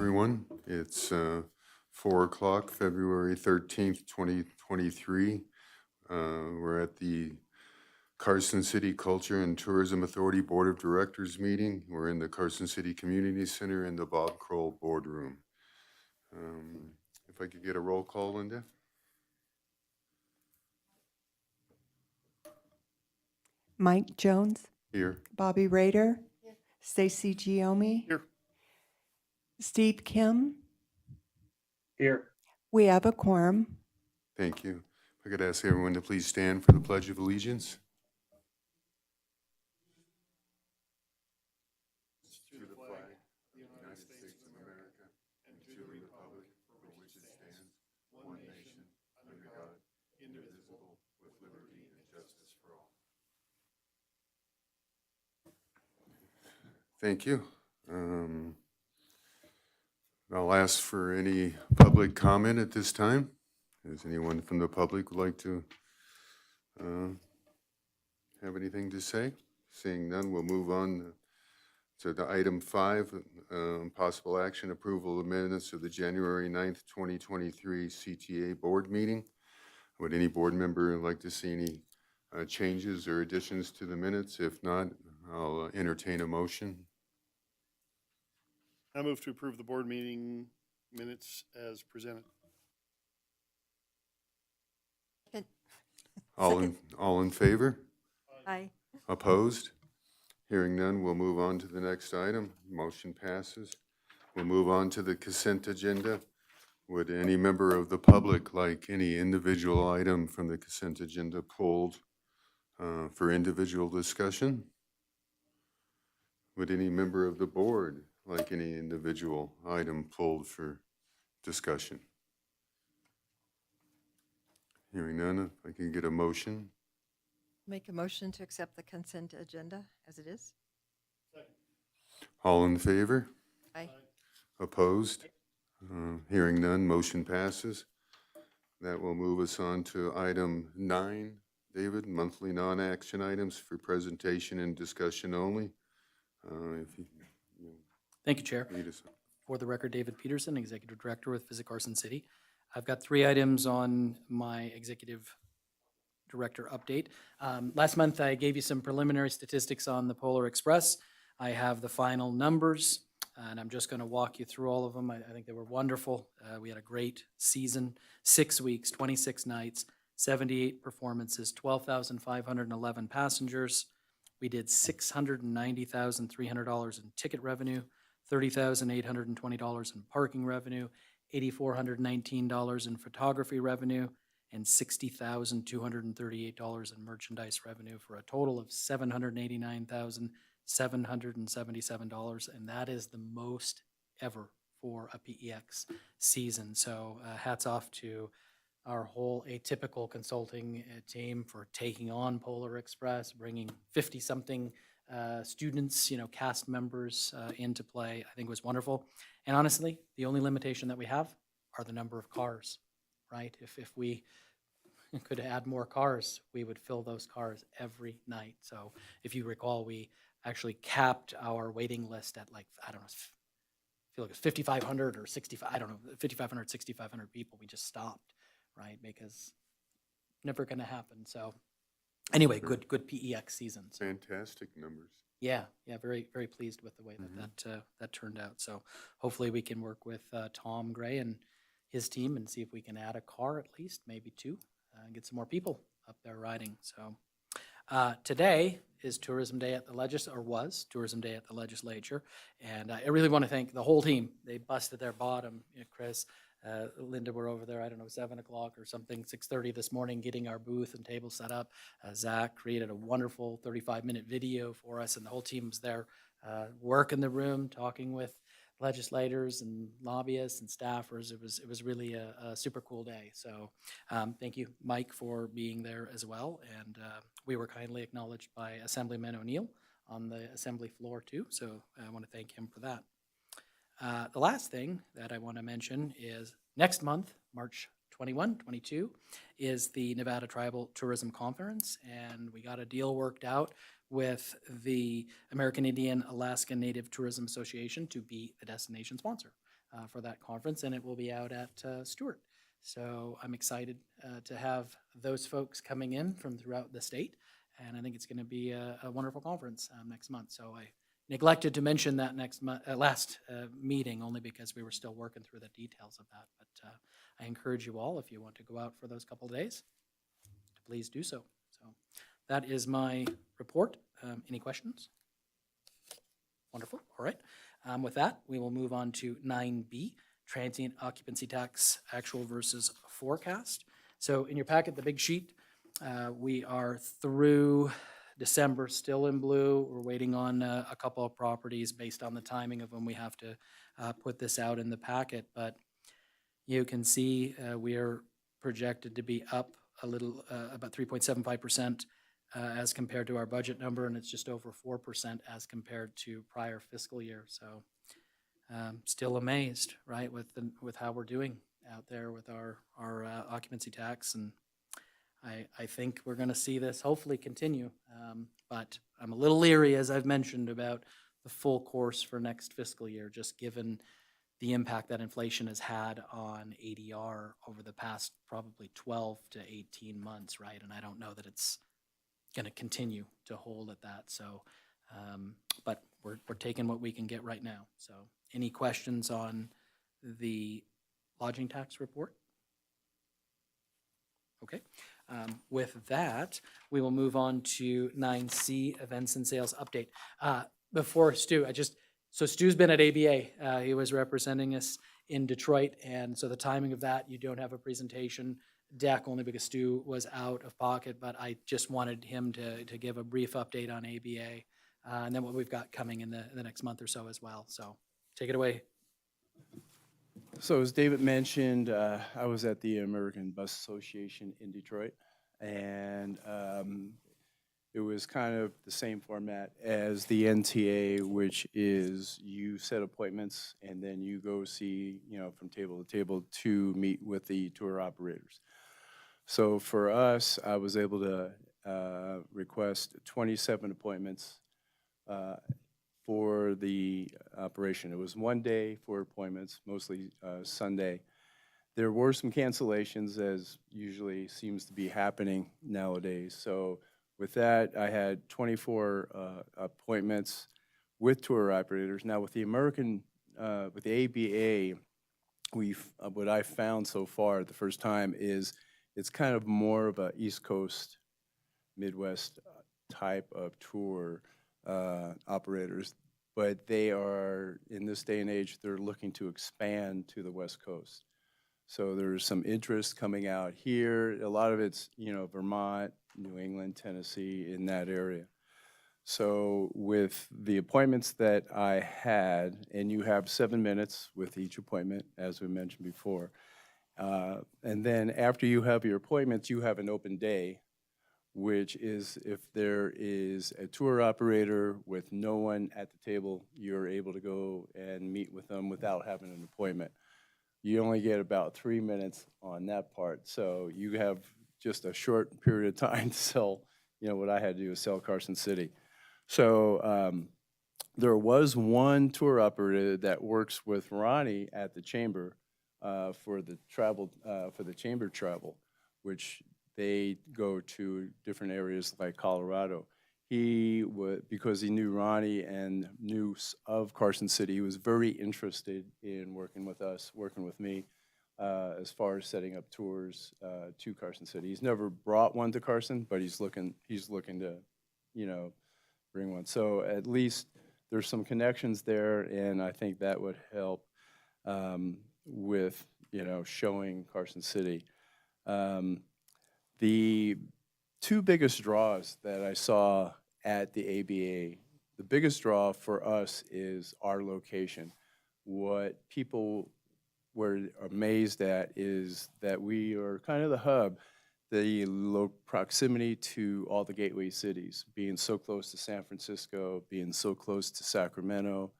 everyone. It's 4 o'clock, February 13th, 2023. We're at the Carson City Culture and Tourism Authority Board of Directors meeting. We're in the Carson City Community Center in the Bob Kroll Boardroom. If I could get a roll call, Linda? Mike Jones, Here. Bobby Rader, Stacy Giomi, Here. Steve Kim. Here. We have a quorum. Thank you. If I could ask everyone to please stand for the Pledge of Allegiance. To the flag of the United States of America and to the republic for which it stands, one nation, under God, indivisible, with liberty and justice for all. Thank you. I'll ask for any public comment at this time. Does anyone from the public would like to have anything to say? Seeing none, we'll move on to the item 5, possible action approval of minutes of the January 9th, 2023 CTA board meeting. Would any board member like to see any changes or additions to the minutes? If not, I'll entertain a motion. I move to approve the board meeting minutes as presented. All in favor? Aye. Opposed? Hearing none, we'll move on to the next item. Motion passes. We'll move on to the consent agenda. Would any member of the public like any individual item from the consent agenda pulled for individual discussion? Would any member of the board like any individual item pulled for discussion? Hearing none, if I can get a motion. Make a motion to accept the consent agenda as it is. All in favor? Aye. Opposed? Hearing none, motion passes. That will move us on to item 9, David, monthly non-action items for presentation and discussion only. If you Thank you, Chair. need us. For the record, David Peterson, Executive Director with Visit Carson City. I've got 3 items on my Executive Director update. Last month, I gave you some preliminary statistics on the Polar Express. I have the final numbers, and I'm just going to walk you through all of them. I think they were wonderful. We had a great season, 6 weeks, 26 nights, 78 performances, 12,511 passengers. We did $690,300 in ticket revenue, $30,820 in parking revenue, $8,419 in photography revenue, and $60,238 in merchandise revenue for a total of $789,777, and that is the most ever for a PEX season. So hats off to our whole Atypical consulting team for taking on Polar Express, bringing 50-something students, cast members into play. I think it was wonderful. And honestly, the only limitation that we have are the number of cars, right? If we could add more cars, we would fill those cars every night. So if you recall, we actually capped our waiting list at I don't know, I feel like it's 5,500 or 65, I don't know, 5,500, 6,500 people. We just stopped, right? Because never going to happen. So anyway, good PEX seasons. Fantastic numbers. Yeah, very, very pleased with the way that turned out. So hopefully we can work with Tom Gray and his team and see if we can add a car at least, maybe 2, and get some more people up there riding. So today is Tourism Day at the was Tourism Day at the Legislature, and I really want to thank the whole team. They busted their bottom. Chris, Linda were over there, I don't know, 7 o'clock or something, 6:30 this morning, getting our booth and table set up. Zach created a wonderful 35-minute video for us, and the whole team was there working the room, talking with legislators and lobbyists and staffers. It was really a super cool day. So thank you, Mike, for being there as well. And we were kindly acknowledged by Assemblyman O'Neill on the assembly floor too. So I want to thank him for that. The last thing that I want to mention is next month, March 21, 22, is the Nevada Tribal Tourism Conference, and we got a deal worked out with the American Indian Alaska Native Tourism Association to be the destination sponsor. for that conference, and it will be out at Stewart. So I'm excited to have those folks coming in from throughout the state, and I think it's going to be a wonderful conference next month. So I neglected to mention that last meeting only because we were still working through the details of that. But I encourage you all, if you want to go out for those couple of days, to please do so. So that is my report. Any questions? Wonderful. All right. With that, we will move on to 9B, transient occupancy tax actual versus forecast. So in your packet, the big sheet, we are through December, still in blue. We're waiting on a couple of properties based on the timing of when we have to put this out in the packet. But you can see we are projected to be up a little, about 3.75% as compared to our budget number, and it's just over 4% as compared to prior fiscal year. So still amazed, right, with how we're doing out there with our occupancy tax, and I think we're going to see this hopefully continue. But I'm a little leery, as I've mentioned, about the full course for next fiscal year, just given the impact that inflation has had on ADR over the past probably 12 to 18 months, right? And I don't know that it's going to continue to hold at that. So, but we're taking what we can get right now. So any questions on the lodging tax report? Okay. With that, we will move on to 9C, events and sales update. Before Stu, so Stu's been at ABA. He was representing us in Detroit, and so the timing of that, you don't have a presentation deck only because Stu was out of pocket, but I just wanted him to give a brief update on ABA and then what we've got coming in the next month or so as well. So take it away. So as David mentioned, I was at the American Bus Association in Detroit, and it was kind of the same format as the NTA, which is you set appointments and then you go see, from table to table to meet with the tour operators. So for us, I was able to request 27 appointments for the operation. It was 1 day for appointments, mostly Sunday. There were some cancellations, as usually seems to be happening nowadays. So with that, I had 24 appointments with tour operators. Now with the with the ABA, what I found so far the first time is it's kind of more of a East Coast, Midwest type of tour operators, but they are, in this day and age, they're looking to expand to the West Coast. So there's some interest coming out here. A lot of it's, Vermont, New England, Tennessee, in that area. So with the appointments that I had, and you have 7 minutes with each appointment, as we mentioned before, and then after you have your appointments, you have an open day, which is if there is a tour operator with no one at the table, you're able to go and meet with them without having an appointment. You only get about 3 minutes on that part, so you have just a short period of time to sell, what I had to do is sell Carson City. So there was one tour operator that works with Ronnie at the chamber for the chamber travel, which they go to different areas like Colorado. He would, because he knew Ronnie and knew of Carson City, he was very interested in working with us, working with me, as far as setting up tours to Carson City. He's never brought one to Carson, but he's looking to, bring one. So at least there's some connections there, and I think that would help with, showing Carson City. The two biggest draws that I saw at the ABA, the biggest draw for us is our location. What people were amazed at is that we are kind of the hub, the low proximity to all the gateway cities, being so close to San Francisco, being so close to Sacramento,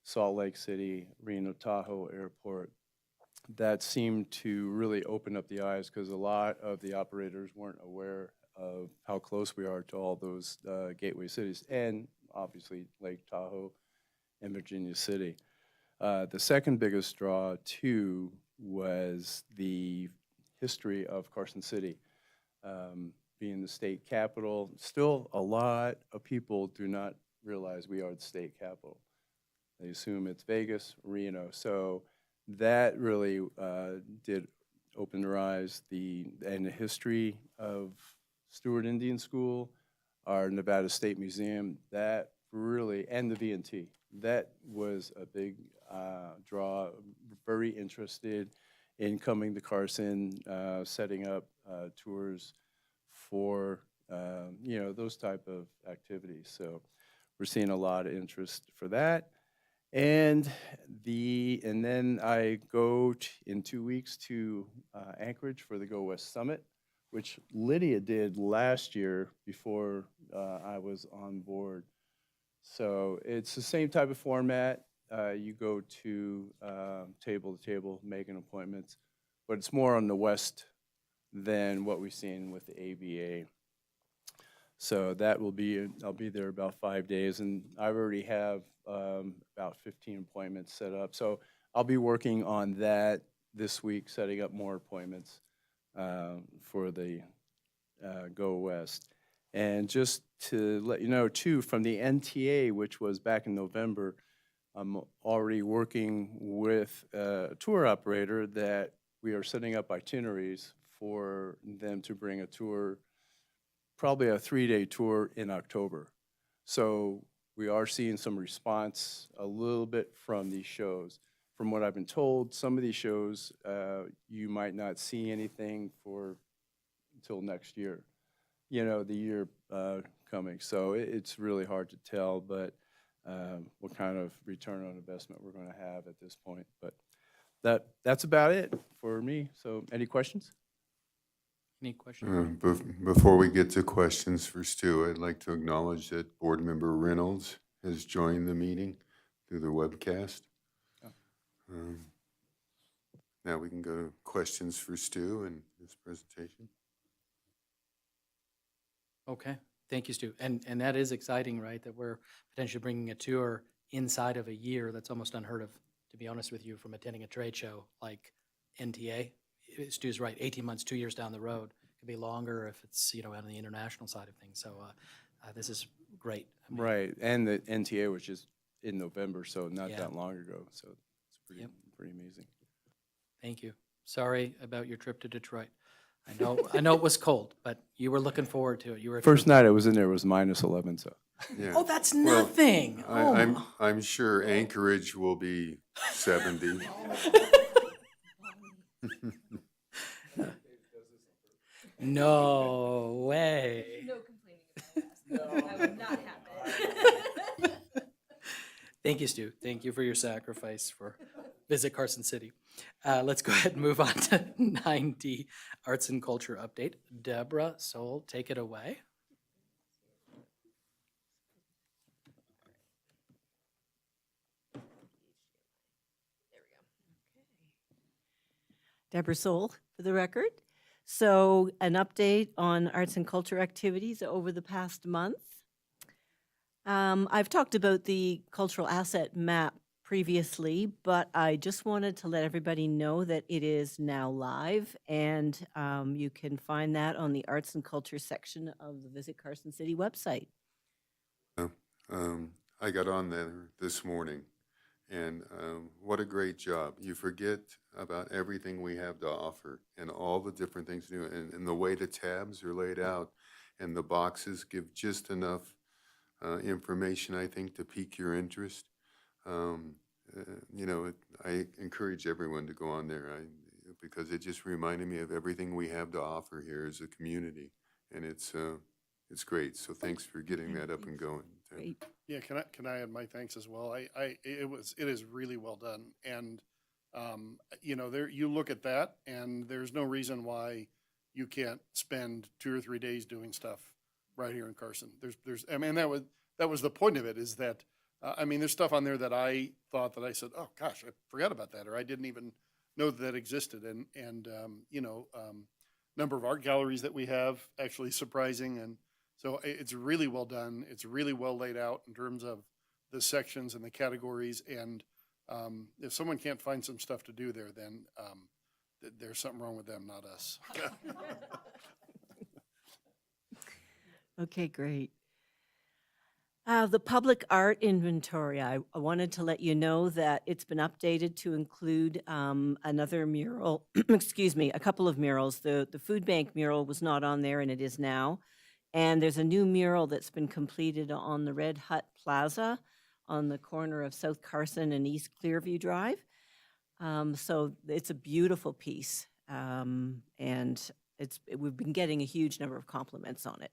Salt Lake City, Reno Tahoe Airport. That seemed to really open up the eyes because a lot of the operators weren't aware of how close we are to all those gateway cities, and obviously Lake Tahoe and Virginia City. The second biggest draw, too, was the history of Carson City. Being the state capital, still a lot of people do not realize we are the state capital. They assume it's Vegas, Reno. So that really did open their eyes. And the history of Stewart Indian School, our Nevada State Museum, that really, and the V&T, that was a big draw. Very interested in coming to Carson, setting up tours for those type of activities. So we're seeing a lot of interest for that. And then I go in 2 weeks to Anchorage for the Go West Summit, which Lydia did last year before I was on board. So it's the same type of format. You go to table, making appointments, but it's more on the west than what we've seen with the ABA. So that will be, I'll be there about 5 days, and I already have about 15 appointments set up. So I'll be working on that this week, setting up more appointments for the Go West. And just to let you know, too, from the NTA, which was back in November, I'm already working with a tour operator that we are setting up itineraries for them to bring a tour, probably a 3-day tour in October. So we are seeing some response a little bit from these shows. From what I've been told, some of these shows, you might not see anything until next year, the year coming. So it's really hard to tell, but what kind of return on investment we're going to have at this point. But that's about it for me. So any questions? Any questions? Before we get to questions for Stu, I'd like to acknowledge that Board Member Reynolds has joined the meeting through the webcast. Now we can go to questions for Stu and his presentation. Okay, thank you, Stu. And that is exciting, right, that we're potentially bringing a tour inside of a year. That's almost unheard of, to be honest with you, from attending a trade show like NTA. Stu's right, 18 months, 2 years down the road. Could be longer if it's, on the international side of things. So this is great. I mean, Right, and the NTA, which is in November, so not Yeah. that long ago. So it's pretty, Yep. pretty amazing. Thank you. Sorry about your trip to Detroit. I know it was cold, but you were looking forward to it. You were a First trooper. night I was in there was -11, so. Yeah. Oh, that's Well, nothing. Oh, I'm sure Anchorage will be 70. no way. No complaining about that. That would not happen. Thank you, Stu. Thank you for your sacrifice for Visit Carson City. Let's go ahead and move on to 9D, Arts and Culture Update. Deborah Soul, take it away. Deborah Soul, for the record. So an update on arts and culture activities over the past month. I've talked about the cultural asset map previously, but I just wanted to let everybody know that it is now live, and you can find that on the arts and culture section of the Visit Carson City website. I got on there this morning, and what a great job. You forget about everything we have to offer and all the different things to do, and the way the tabs are laid out and the boxes give just enough information, I think, to pique your interest. I encourage everyone to go on there because it just reminded me of everything we have to offer here as a community, and it's great. So thanks for getting that up and going. Tim. Great. Yeah, can I add my thanks as well? It is really well done, and there you look at that, and there's no reason why you can't spend 2 or 3 days doing stuff right here in Carson. That was the point of it, is that there's stuff on there that I thought that I said, oh gosh, I forgot about that, or I didn't even know that existed, and number of art galleries that we have, actually surprising, and so it's really well done. It's really well laid out in terms of the sections and the categories, and If someone can't find some stuff to do there, then there's something wrong with them, not us. Okay, great. The public art inventory, I wanted to let you know that it's been updated to include another mural, excuse me, a couple of murals. The food bank mural was not on there, and it is now. And there's a new mural that's been completed on the Red Hut Plaza on the corner of South Carson and East Clearview Drive. So it's a beautiful piece, and we've been getting a huge number of compliments on it.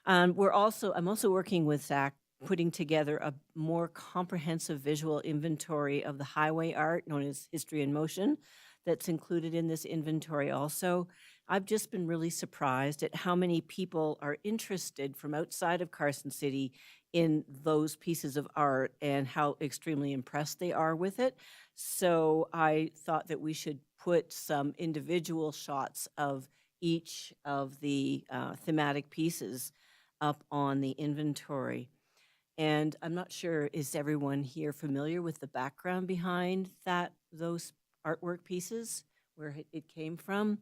I'm also working with Zach, putting together a more comprehensive visual inventory of the highway art known as History in Motion that's included in this inventory also. I've just been really surprised at how many people are interested from outside of Carson City in those pieces of art and how extremely impressed they are with it. So I thought that we should put some individual shots of each of the thematic pieces up on the inventory. And I'm not sure, is everyone here familiar with the background behind those artwork pieces, where it came from?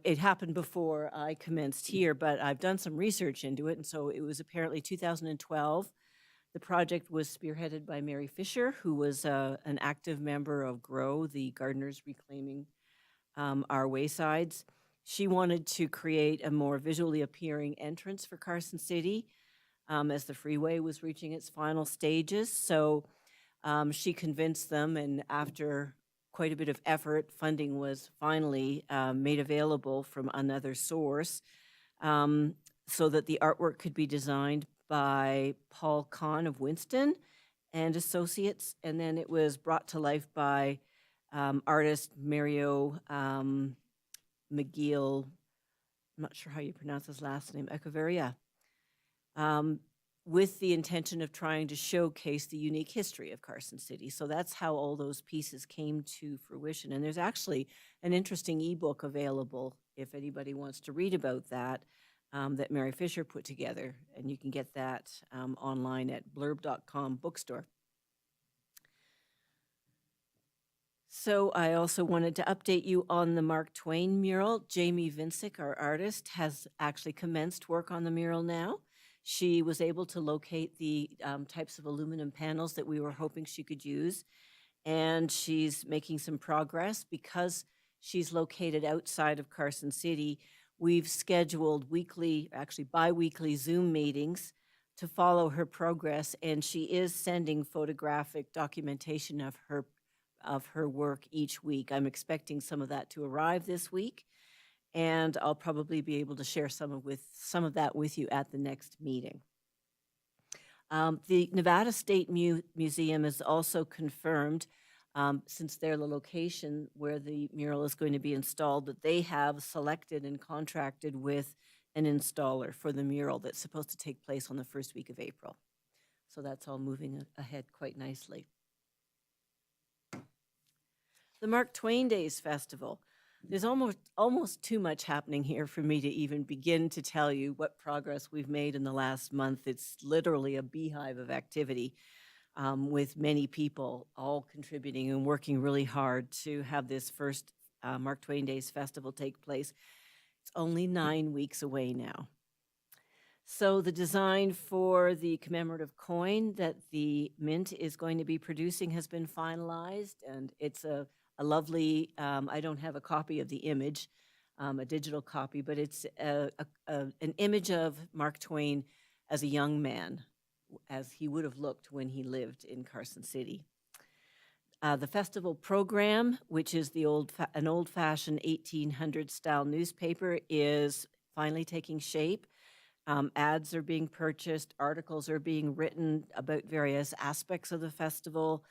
It happened before I commenced here, but I've done some research into it, and so it was apparently 2012. The project was spearheaded by Mary Fisher, who was an active member of GROW, the Gardeners Reclaiming Our Waysides. She wanted to create a more visually appealing entrance for Carson City as the freeway was reaching its final stages. So she convinced them, and after quite a bit of effort, funding was finally made available from another source so that the artwork could be designed by Paul Kahn of Winston and Associates, and then it was brought to life by artist Mario McGill, I'm not sure how you pronounce his last name, Echeverria, with the intention of trying to showcase the unique history of Carson City. So that's how all those pieces came to fruition. And there's actually an interesting ebook available if anybody wants to read about that, that Mary Fisher put together. And you can get that online at blurb.com bookstore. So I also wanted to update you on the Mark Twain mural. Jamie Vincic, our artist, has actually commenced work on the mural now. She was able to locate the types of aluminum panels that we were hoping she could use, and she's making some progress. Because she's located outside of Carson City, we've scheduled weekly, actually bi-weekly Zoom meetings to follow her progress, and she is sending photographic documentation of her work each week. I'm expecting some of that to arrive this week, and I'll probably be able to share some of that with you at the next meeting. The Nevada State Museum is also confirmed, since they're the location where the mural is going to be installed, that they have selected and contracted with an installer for the mural that's supposed to take place on the first week of April. So that's all moving ahead quite nicely. The Mark Twain Days Festival. There's almost too much happening here for me to even begin to tell you what progress we've made in the last month. It's literally a beehive of activity with many people all contributing and working really hard to have this first Mark Twain Days Festival take place. It's only 9 weeks away now. So the design for the commemorative coin that the Mint is going to be producing has been finalized, and it's a lovely, I don't have a copy of the image, a digital copy, but it's an image of Mark Twain as a young man, as he would have looked when he lived in Carson City. The festival program, which is an old-fashioned 1800s-style newspaper, is finally taking shape. Ads are being purchased, articles are being written about various aspects of the festival.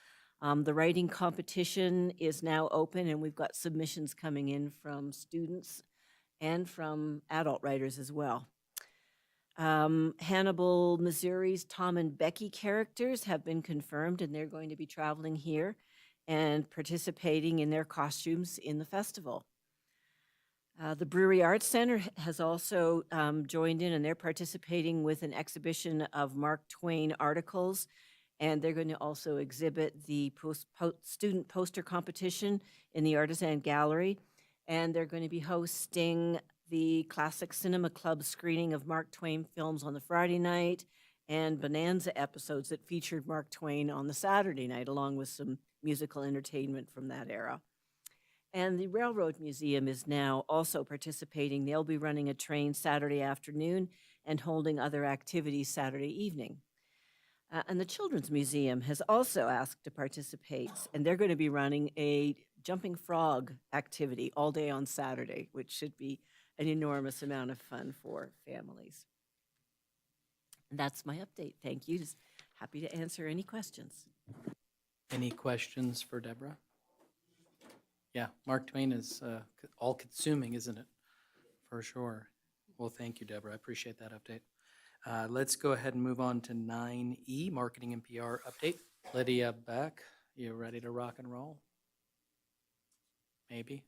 The writing competition is now open, and we've got submissions coming in from students and from adult writers as well. Hannibal, Missouri's Tom and Becky characters have been confirmed, and they're going to be traveling here and participating in their costumes in the festival. The Brewery Arts Center has also joined in, and they're participating with an exhibition of Mark Twain articles And they're going to also exhibit the student poster competition in the Artisan Gallery. And they're going to be hosting the Classic Cinema Club screening of Mark Twain films on the Friday night and Bonanza episodes that featured Mark Twain on the Saturday night, along with some musical entertainment from that era. And the Railroad Museum is now also participating. They'll be running a train Saturday afternoon and holding other activities Saturday evening. And the Children's Museum has also asked to participate, and they're going to be running a jumping frog activity all day on Saturday, which should be an enormous amount of fun for families. And that's my update. Thank you. Just happy to answer any questions. Any questions for Deborah? Yeah, Mark Twain is all-consuming, isn't it? For sure. Well, thank you, Deborah. I appreciate that update. Let's go ahead and move on to 9E, Marketing and PR Update. Lydia Beck, you ready to rock and roll? Maybe.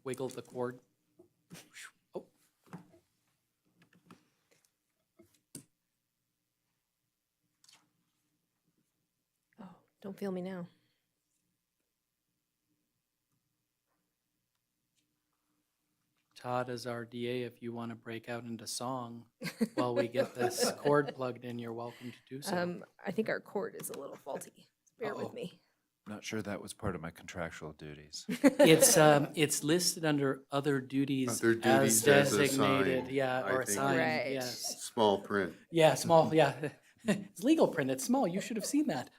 Wiggle the cord. Oh, Oh, don't feel me now. Todd is our DA. If you want to break out into song while we get this cord plugged in, you're welcome to do so. I think our cord is a little faulty. Bear Uh-oh. with me. Not sure that was part of my contractual duties. It's listed under other duties Other as duties as designated, assigned, yeah, I or think. assigned, Right. yes. Small print. Yeah, small, yeah. It's legal print, it's small, you should have seen that.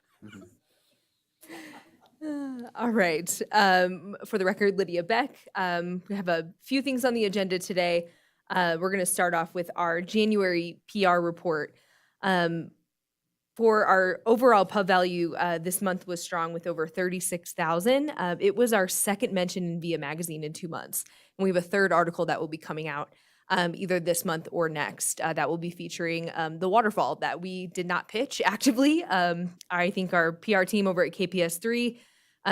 All right. For the record, Lydia Beck. We have a few things on the agenda today. We're going to start off with our January PR report. For our overall pub value, this month was strong with over 36,000. It was our second mention in Via Magazine in 2 months. And we have a third article that will be coming out either this month or next that will be featuring the waterfall that we did not pitch actively. I think our PR team over at KPS3,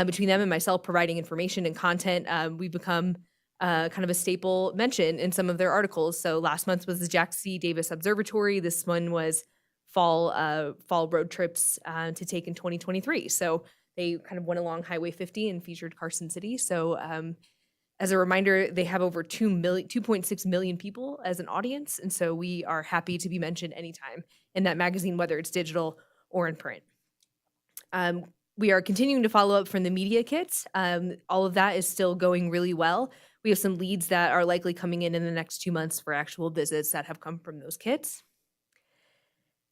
between them and myself providing information and content, we've become kind of a staple mention in some of their articles. So last month was the Jack C. Davis Observatory. This one was fall road trips to take in 2023. So they kind of went along Highway 50 and featured Carson City. So as a reminder, they have over 2.6 million people as an audience. And so we are happy to be mentioned anytime in that magazine, whether it's digital or in print. We are continuing to follow up from the media kits. All of that is still going really well. We have some leads that are likely coming in the next 2 months for actual visits that have come from those kits.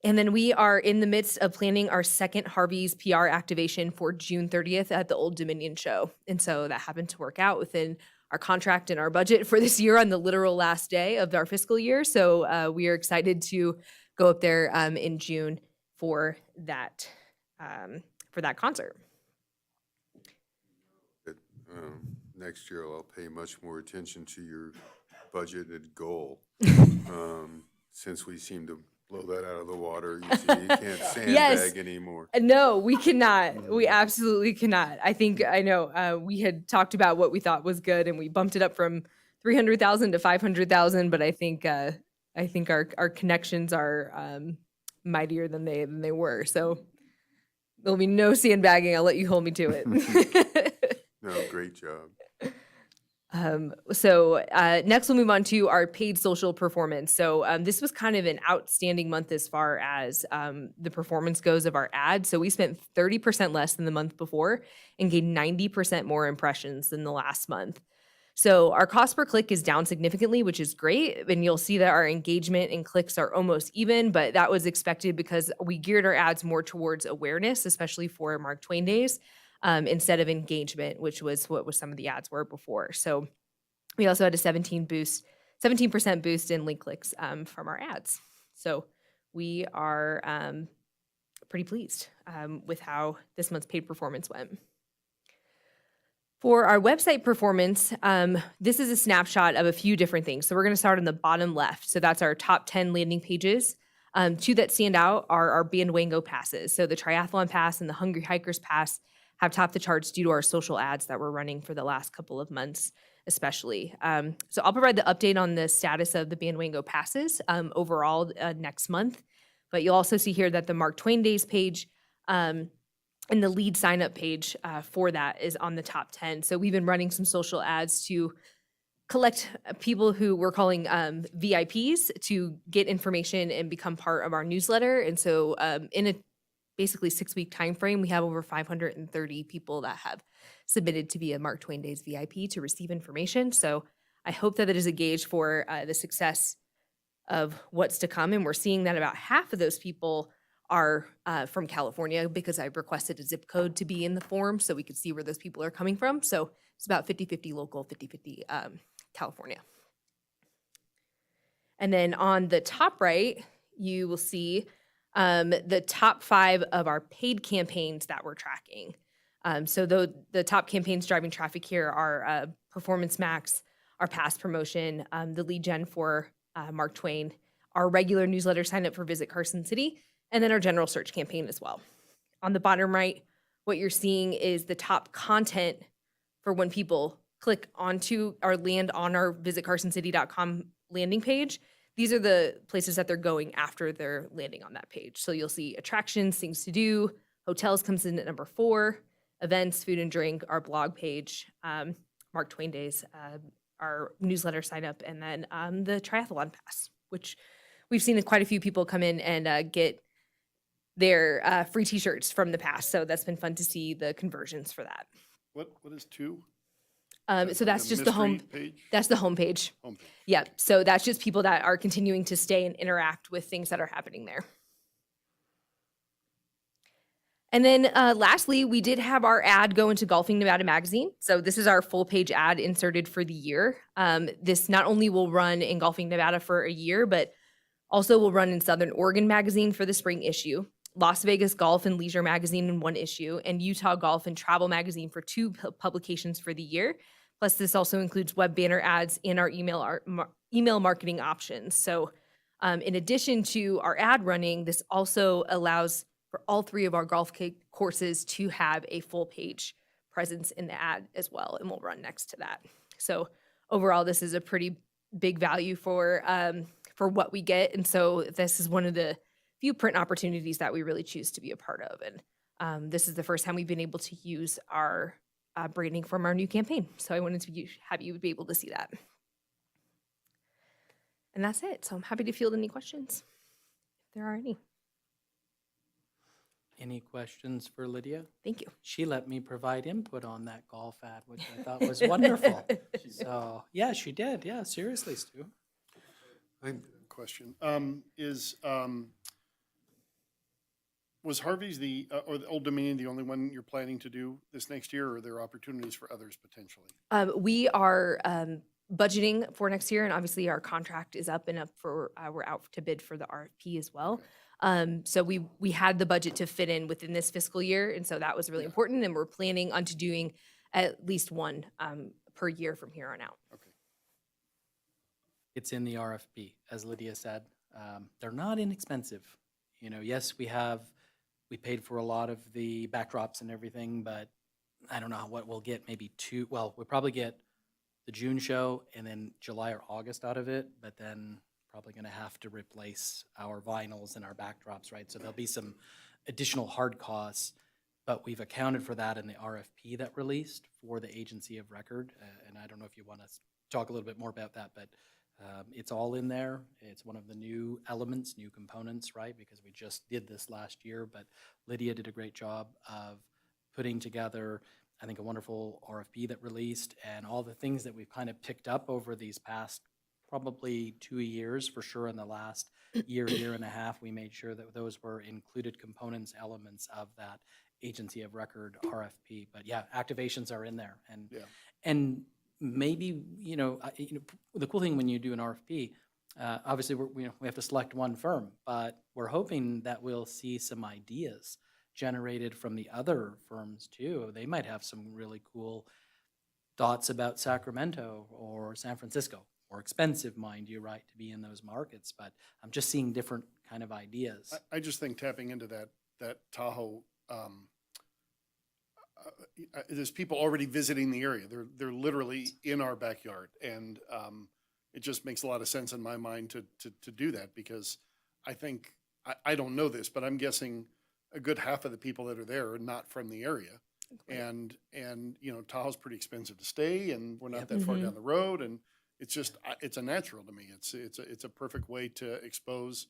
And then we are in the midst of planning our second Harvey's PR activation for June 30th at the Old Dominion show. And so that happened to work out within our contract and our budget for this year on the literal last day of our fiscal year. So we are excited to go up there in June for that concert. That, next year, I'll pay much more attention to your budgeted goal. Since we seem to blow that out of the water, you can't sandbag anymore. No, we cannot. We absolutely cannot. I know we had talked about what we thought was good, and we bumped it up from 300,000 to 500,000. But I think our connections are mightier than they were. So there'll be no sandbagging. I'll let you hold me to it. No, great job. Next we'll move on to our paid social performance. So this was kind of an outstanding month as far as the performance goes of our ads. So we spent 30% less than the month before and gained 90% more impressions than the last month. So our cost per click is down significantly, which is great. And you'll see that our engagement and clicks are almost even, but that was expected because we geared our ads more towards awareness, especially for Mark Twain Days, instead of engagement, which was what some of the ads were before. So we also had a 17% boost in link clicks from our ads. So we are pretty pleased with how this month's paid performance went. For our website performance, this is a snapshot of a few different things. So we're going to start on the bottom left. So that's our top 10 landing pages. Two that stand out are our Bandwango passes. So the Triathlon Pass and the Hungry Hikers Pass have topped the charts due to our social ads that we're running for the last couple of months, especially. So I'll provide the update on the status of the Bandwango passes overall next month. But you'll also see here that the Mark Twain Days page and the lead sign up page for that is on the top 10. So we've been running some social ads to collect people who we're calling VIPs to get information and become part of our newsletter. And so in a basically 6-week time frame, we have over 530 people that have submitted to be a Mark Twain Days VIP to receive information. So I hope that it is a gauge for the success of what's to come. And we're seeing that about half of those people are from California, because I've requested a zip code to be in the form so we could see where those people are coming from. So it's about 50-50 local, 50-50 California. And then on the top right, you will see the top 5 of our paid campaigns that we're tracking. So the top campaigns driving traffic here are Performance Max, our past promotion, the lead gen for Mark Twain, our regular newsletter sign up for Visit Carson City, and then our general search campaign as well. On the bottom right, what you're seeing is the top content for when people click onto or land on our visitcarsoncity.com landing page. These are the places that they're going after they're landing on that page. So you'll see attractions, things to do, hotels comes in at number 4, events, food and drink, our blog page, Mark Twain Days, our newsletter sign up, and then the triathlon pass, which we've seen quite a few people come in and get their free t-shirts from the pass. So that's been fun to see the conversions for that. What is 2? So that's just the home. Page? That's the homepage. Homepage. Yeah. So that's just people that are continuing to stay and interact with things that are happening there. And then lastly, we did have our ad go into Golfing Nevada magazine. So this is our full page ad inserted for the year. This not only will run in Golfing Nevada for a year, but also will run in Southern Oregon magazine for the spring issue, Las Vegas Golf and Leisure magazine in 1 issue, and Utah Golf and Travel magazine for 2 publications for the year. Plus, this also includes web banner ads in our email marketing options. So in addition to our ad running, this also allows for all 3 of our golf courses to have a full page presence in the ad as well, and we'll run next to that. So overall, this is a pretty big value for what we get. And so this is one of the few print opportunities that we really choose to be a part of. And this is the first time we've been able to use our branding from our new campaign. So I wanted to have you be able to see that. And that's it. So I'm happy to field any questions, if there are any. Any questions for Lydia? Thank you. She let me provide input on that golf ad, which I thought was wonderful. So, yeah, she did. Yeah, seriously, Stu. Question. Was Harvey's or the Old Dominion the only one you're planning to do this next year, or are there opportunities for others potentially? We are budgeting for next year, and obviously our contract is up and up for, we're out to bid for the RFP as well. So we had the budget to fit in within this fiscal year, and so that was really important, and we're planning on to doing at least 1 per year from here on out. Okay. It's in the RFP, as Lydia said. They're not inexpensive. You know, yes, we paid for a lot of the backdrops and everything, but I don't know what we'll get, maybe 2, well, we'll probably get the June show and then July or August out of it, but then probably going to have to replace our vinyls and our backdrops, right? So there'll be some additional hard costs, but we've accounted for that in the RFP that released for the agency of record. And I don't know if you want to talk a little bit more about that, but it's all in there. It's one of the new elements, new components, right? Because we just did this last year, but Lydia did a great job of putting together, I think, a wonderful RFP that released, and all the things that we've kind of picked up over these past probably 2 years, for sure in the last year and a half, we made sure that those were included components, elements of that agency of record RFP. But yeah, activations are in there. And maybe, the cool thing when you do an RFP, obviously we have to select one firm, but we're hoping that we'll see some ideas generated from the other firms too. They might have some really cool thoughts about Sacramento or San Francisco, or expensive, mind you, right, to be in those markets. But I'm just seeing different kind of ideas. I just think tapping into that Tahoe, there's people already visiting the area. They're literally in our backyard, and it just makes a lot of sense in my mind to do that, because I think I don't know this, but I'm guessing a good half of the people that are there are not from the area. And, you know, Tahoe's pretty expensive to stay, and we're not that far down the road, and it's just, it's a natural to me. It's a perfect way to expose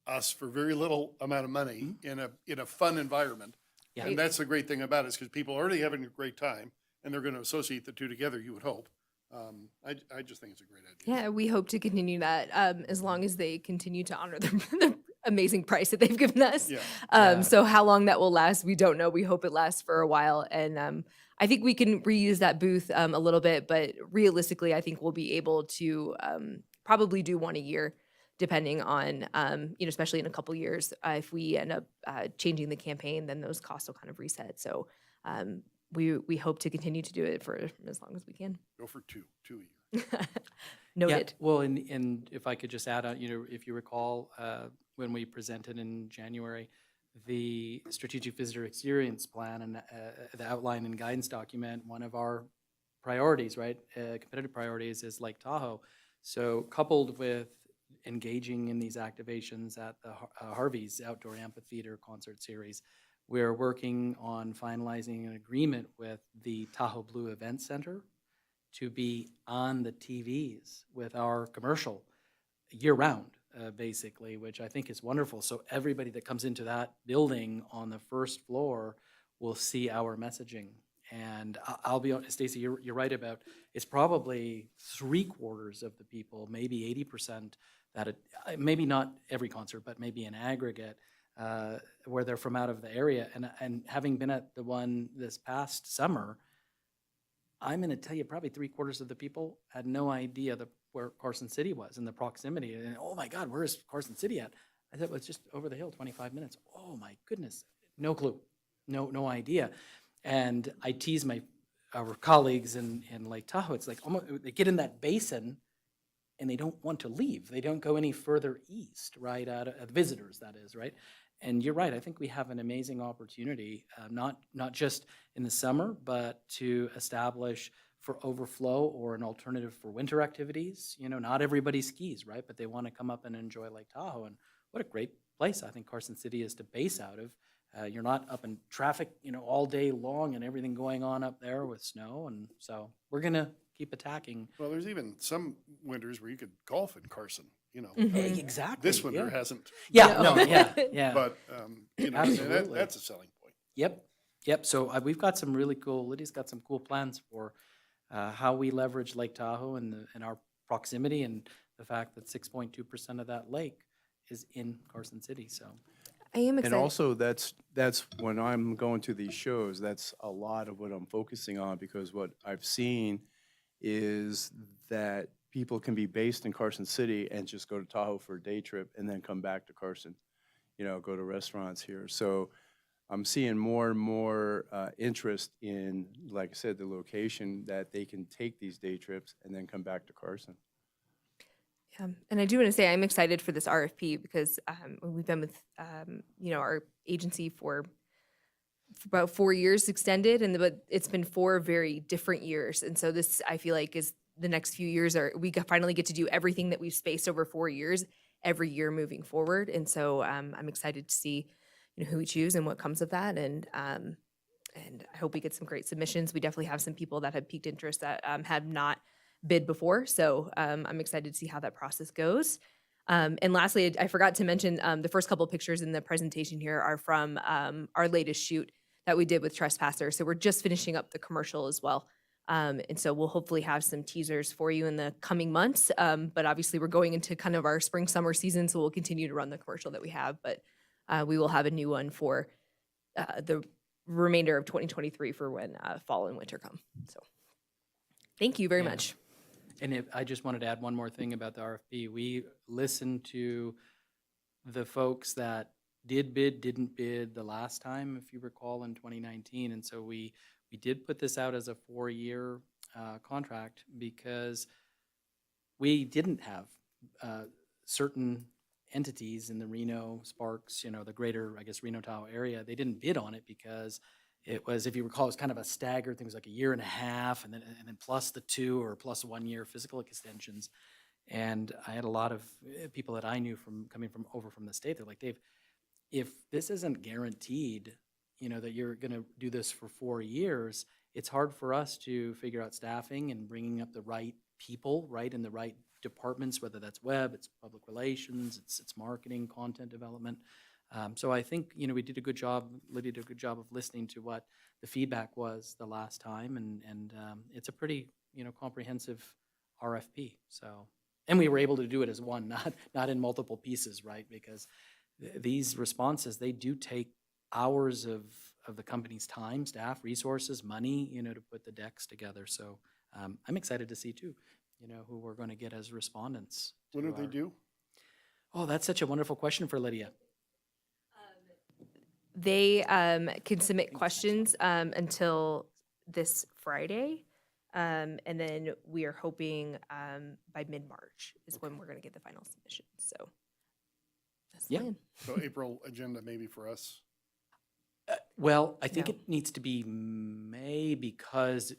us for very little amount of money in a fun environment. Yeah. And that's the great thing about it, is because people are already having a great time, and they're going to associate the two together, you would hope. I just think it's a great idea. Yeah, we hope to continue that as long as they continue to honor the amazing price that they've given us. Yeah. Yeah. So how long that will last, we don't know. We hope it lasts for a while. And I think we can reuse that booth a little bit, but realistically, I think we'll be able to probably do one a year, depending on, you know, especially in a couple years. If we end up changing the campaign, then those costs will kind of reset. So we hope to continue to do it for as long as we can. Go for two a year. Noted. Yeah, well, and if I could just add on, you know, if you recall, when we presented in January, the Strategic Visitor Experience Plan and the outline and guidance document, one of our priorities, right, competitive priorities is Lake Tahoe. So coupled with engaging in these activations at the Harvey's Outdoor Amphitheater Concert Series, we're working on finalizing an agreement with the Tahoe Blue Event Center to be on the TVs with our commercial year-round, basically, which I think is wonderful. So everybody that comes into that building on the first floor will see our messaging. And I'll be honest, Stacy, you're right about, it's probably 3/4 of the people, maybe 80%, that maybe not every concert, but maybe an aggregate, where they're from out of the area. And having been at the one this past summer, I'm going to tell you, probably 3/4 of the people had no idea where Carson City was and the proximity. And oh my God, where is Carson City at? I said, well, it's just over the hill, 25 minutes. Oh my goodness, no clue, no idea. And I tease our colleagues in Lake Tahoe. It's like almost, they get in that basin and they don't want to leave. They don't go any further east, right? Visitors, that is, right? And you're right. I think we have an amazing opportunity, not just in the summer, but to establish for overflow or an alternative for winter activities. You know, not everybody skis, right? But they want to come up and enjoy Lake Tahoe. And what a great place I think Carson City is to base out of. You're not up in traffic, you know, all day long and everything going on up there with snow. And so we're going to keep attacking. Well, there's even some winters where you could golf in Carson, you know. Exactly. This winter yeah. hasn't. Yeah, no, yeah. But, you know, and Absolutely. that's a selling point. Yep. So we've got some really cool, Lydia's got some cool plans for how we leverage Lake Tahoe and our proximity and the fact that 6.2% of that lake is in Carson City, so. I am excited. And also, that's when I'm going to these shows, that's a lot of what I'm focusing on, because what I've seen is that people can be based in Carson City and just go to Tahoe for a day trip and then come back to Carson, you know, go to restaurants here. So I'm seeing more and more interest in, like I said, the location, that they can take these day trips and then come back to Carson. And I do want to say I'm excited for this RFP because we've been with you know, our agency for about 4 years extended, but it's been 4 very different years. And so this, I feel like, is the next few years finally get to do everything that we've spaced over 4 years every year moving forward. And so I'm excited to see, you know, who we choose and what comes of that. And I hope we get some great submissions. We definitely have some people that have piqued interest that have not bid before. So I'm excited to see how that process goes. And lastly, I forgot to mention the first couple of pictures in the presentation here are from our latest shoot that we did with Trespasser. So we're just finishing up the commercial as well. And so we'll hopefully have some teasers for you in the coming months. But obviously we're going into kind of our spring, summer season, so we'll continue to run the commercial that we have. But we will have a new one for the remainder of 2023 for when fall and winter come. So thank you very much. And I just wanted to add one more thing about the RFP. We listened to the folks that didn't bid the last time, if you recall, in 2019. And so we did put this out as a 4-year contract because we didn't have certain entities in the Reno, Sparks, you know, the greater, I guess, Reno Tahoe area. They didn't bid on it because it was, if you recall, it was kind of a staggered thing. It was like a year and a half, and then plus the 2 or plus 1 year physical extensions. And I had a lot of people that I knew coming over from the state. They're like, Dave, if this isn't guaranteed, that you're going to do this for 4 years, it's hard for us to figure out staffing and bringing up the right people, right, in the right departments, whether that's web, it's public relations, it's marketing, content development. So I think, we did a good job, Lydia did a good job of listening to what the feedback was the last time, and it's a pretty, comprehensive RFP. So, and we were able to do it as one, not in multiple pieces, right? Because these responses, they do take hours of the company's time, staff, resources, money, to put the decks together. So I'm excited to see too, who we're going to get as respondents. What to do they our- do? Oh, that's such a wonderful question for Lydia. They can submit questions until this Friday. And then we are hoping by mid-March is when we're going to get the final submission. So that's the Yeah. plan. So April agenda maybe for us. Well, I think No. it needs to be May because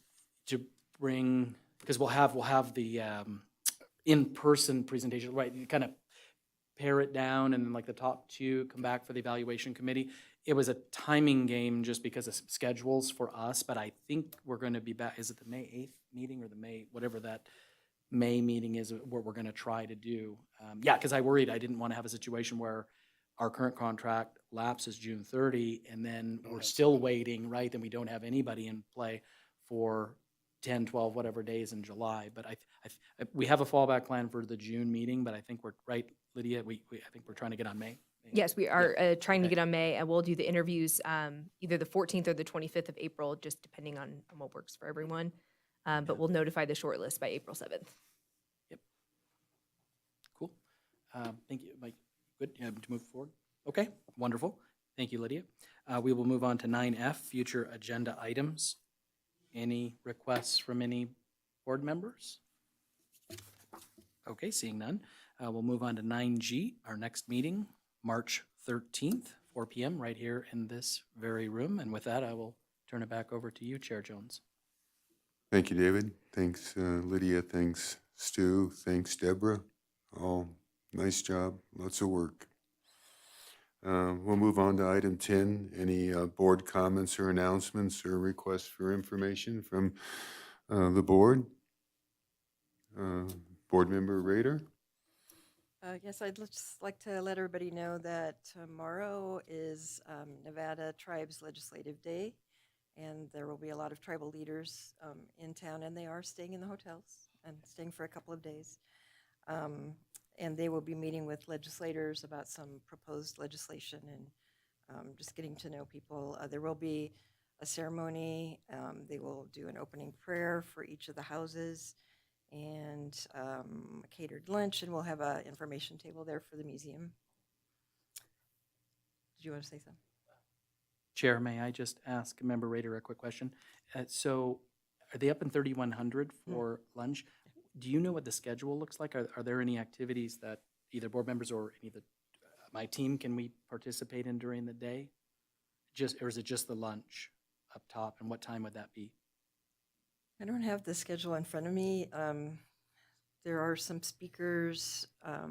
because we'll have the in-person presentation, right? You kind of pare it down and then like the top two come back for the evaluation committee. It was a timing game just because of schedules for us, but I think we're going to be back. Is it the May 8th meeting or the May, whatever that May meeting is, what we're going to try to do? Yeah, because I worried I didn't want to have a situation where our current contract lapses June 30 and then we're still waiting, right? Then we don't have anybody in play for 10, 12, whatever days in July. But we have a fallback plan for the June meeting, but I think we're right, Lydia. I think we're trying to get on May. Yes, we are trying to Okay. get on May, and we'll do the interviews either the 14th or the 25th of April, just depending on what works for everyone. But we'll notify the shortlist by April 7th. Cool. Thank you, Mike. Good, to move forward? Okay, wonderful. Thank you, Lydia. We will move on to 9F, future agenda items. Any requests from any board members? Okay, seeing none. We'll move on to 9G, our next meeting, March 13th, 4 PM, right here in this very room. And with that, I will turn it back over to you, Chair Jones. Thank you, David. Thanks, Lydia. Thanks, Stu. Thanks, Deborah. All nice job. Lots of work. We'll move on to item 10. Any board comments or announcements or requests for information from the board? Board Member Rader? Yes, I'd just like to let everybody know that tomorrow is Nevada Tribes Legislative Day, and there will be a lot of tribal leaders in town, and they are staying in the hotels and staying for a couple of days. And they will be meeting with legislators about some proposed legislation and just getting to know people. There will be a ceremony. They will do an opening prayer for each of the houses and a catered lunch, and we'll have an information table there for the museum. Did you want to say something? Chair, may I just ask Member Rader a quick question? So are they up in 3100 for lunch? Do you know what the schedule looks like? Are there any activities that either board members or any of my team, can we participate in during the day? Or is it just the lunch up top, and what time would that be? I don't have the schedule in front of me. There are some speakers. I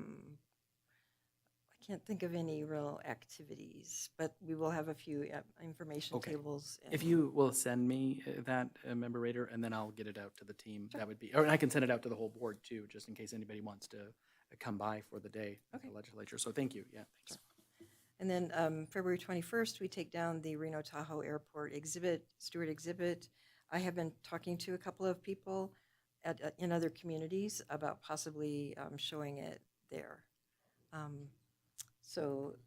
can't think of any real activities, but we will have a few information Okay. tables. If and- you will send me that, Member Rader, and then I'll get it out to the team, that would be, or I can send it out to the whole board too, just in case anybody wants to come by for the day at the Okay. legislature. So thank you, yeah, thanks. And then February 21st, we take down the Reno Tahoe Airport Stewart exhibit. I have been talking to a couple of people in other communities about possibly showing it there. So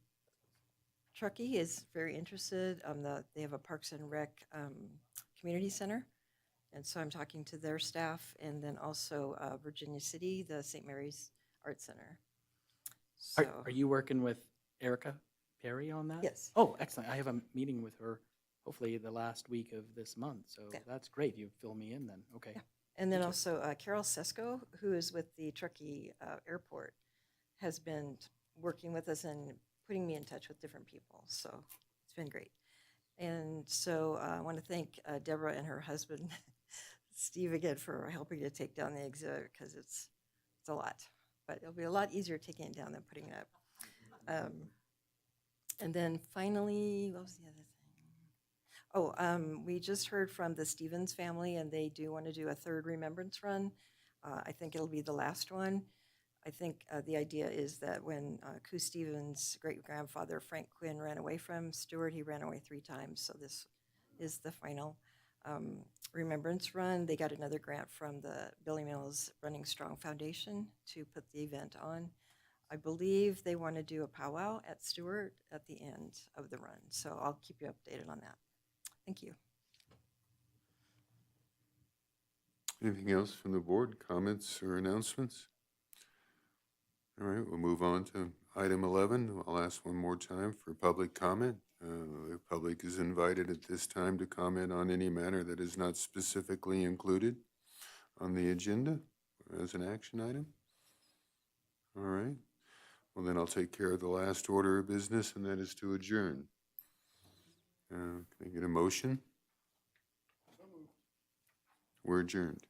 Truckee is very interested. They have a Parks and Rec community center. And so I'm talking to their staff, and then also Virginia City, the St. Mary's Art Center. So, Are you working with Erica Perry on that? Yes. Oh, excellent. I have a meeting with her hopefully the last week of this month, so Yeah. that's great. You fill me in then, okay. Yeah. And then Thank you. also Carol Sesko, who is with the Truckee Airport, has been working with us and putting me in touch with different people. So it's been great. And so I want to thank Deborah and her husband, Steve, again, for helping to take down the exhibit, because it's a lot. But it'll be a lot easier taking it down than putting it up. And then finally, what was the other thing? Oh, we just heard from the Stevens family, and they do want to do a third remembrance run. I think it'll be the last one. I think the idea is that when Koo Stevens' great-grandfather Frank Quinn ran away from Stewart, he ran away 3 times, so this is the final remembrance run. They got another grant from the Billy Mills Running Strong Foundation to put the event on. I believe they want to do a powwow at Stewart at the end of the run, so I'll keep you updated on that. Thank you. Anything else from the board, comments or announcements? All right, we'll move on to item 11. I'll ask one more time for public comment. The public is invited at this time to comment on any matter that is not specifically included on the agenda as an action item. All right, well then I'll take care of the last order of business, and that is to adjourn. Can I get a motion? We're adjourned.